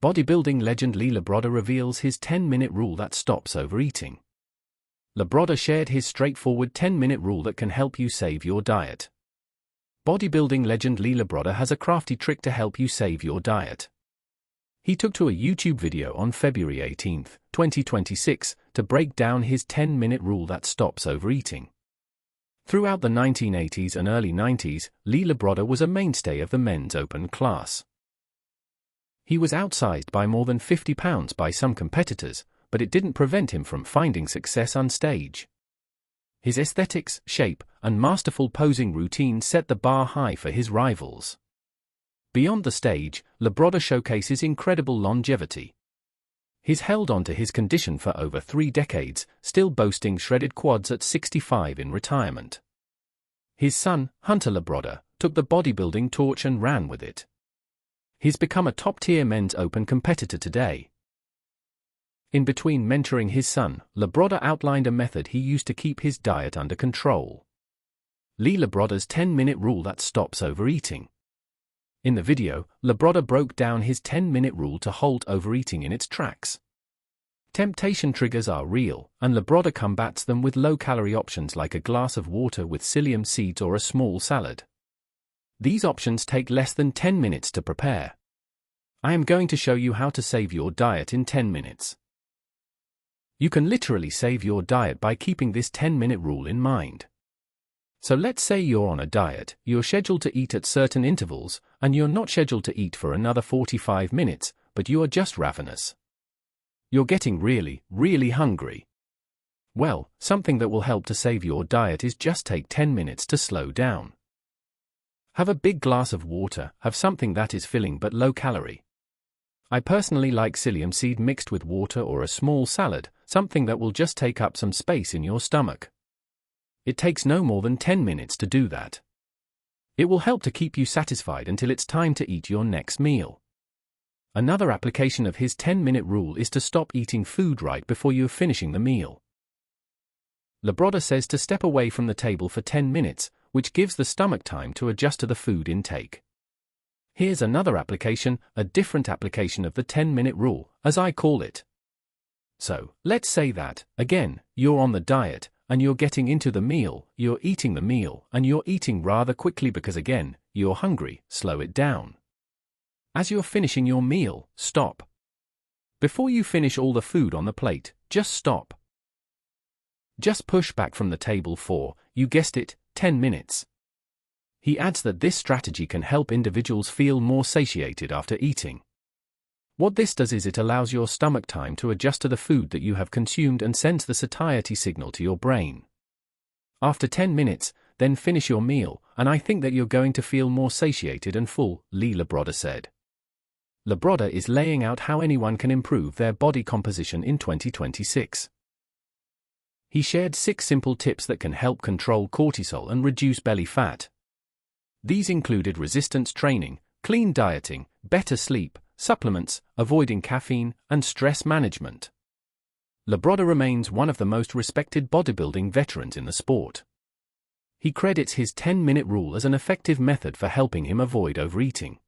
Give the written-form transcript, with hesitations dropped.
Bodybuilding legend Labrada reveals his 10-minute rule that stops overeating. Labrada shared his straightforward 10-minute rule that can help you save your diet. Bodybuilding legend Labrada has a crafty trick to help you save your diet. He took to a YouTube video on February 18, 2026, to break down his 10-minute rule that stops overeating. Throughout the 1980s and early 90s, Labrada was a mainstay of the men's open class. He was outsized by more than 50 pounds by some competitors, but it didn't prevent him from finding success on stage. His aesthetics, shape, and masterful posing routine set the bar high for his rivals. Beyond the stage, Labrada showcases incredible longevity. He's held on to his condition for over 3 decades, still boasting shredded quads at 65 in retirement. His son, Hunter Labrada, took the bodybuilding torch and ran with it. He's become a top-tier men's open competitor today. In between mentoring his son, Labrada outlined a method he used to keep his diet under control. Labrada's 10-minute rule that stops overeating. In the video, Labrada broke down his 10-minute rule to halt overeating in its tracks. Temptation triggers are real, and Labrada combats them with low-calorie options like a glass of water with psyllium seeds or a small salad. These options take less than 10 minutes to prepare. I am going to show you how to save your diet in 10 minutes. You can literally save your diet by keeping this 10-minute rule in mind. So let's say you're on a diet, you're scheduled to eat at certain intervals, and you're not scheduled to eat for another 45 minutes, but you are just ravenous. You're getting really, really hungry. Well, something that will help to save your diet is just take 10 minutes to slow down. Have a big glass of water, have something that is filling but low calorie. I personally like psyllium seed mixed with water or a small salad, something that will just take up some space in your stomach. It takes no more than 10 minutes to do that. It will help to keep you satisfied until it's time to eat your next meal. Another application of his 10-minute rule is to stop eating food right before you're finishing the meal. Labrada says to step away from the table for 10 minutes, which gives the stomach time to adjust to the food intake. Here's another application, a different application of the 10-minute rule, as I call it. So, let's say that, again, you're on the diet, and you're getting into the meal, you're eating the meal, and you're eating rather quickly because again, you're hungry, slow it down. As you're finishing your meal, stop. Before you finish all the food on the plate, just stop. Just push back from the table for, you guessed it, 10 minutes. He adds that this strategy can help individuals feel more satiated after eating. What this does is it allows your stomach time to adjust to the food that you have consumed and sends the satiety signal to your brain. After 10 minutes, then finish your meal, and I think that you're going to feel more satiated and full, Labrada said. Labrada is laying out how anyone can improve their body composition in 2026. He shared 6 simple tips that can help control cortisol and reduce belly fat. These included resistance training, clean dieting, better sleep, supplements, avoiding caffeine, and stress management. Labrada remains one of the most respected bodybuilding veterans in the sport. He credits his 10-minute rule as an effective method for helping him avoid overeating.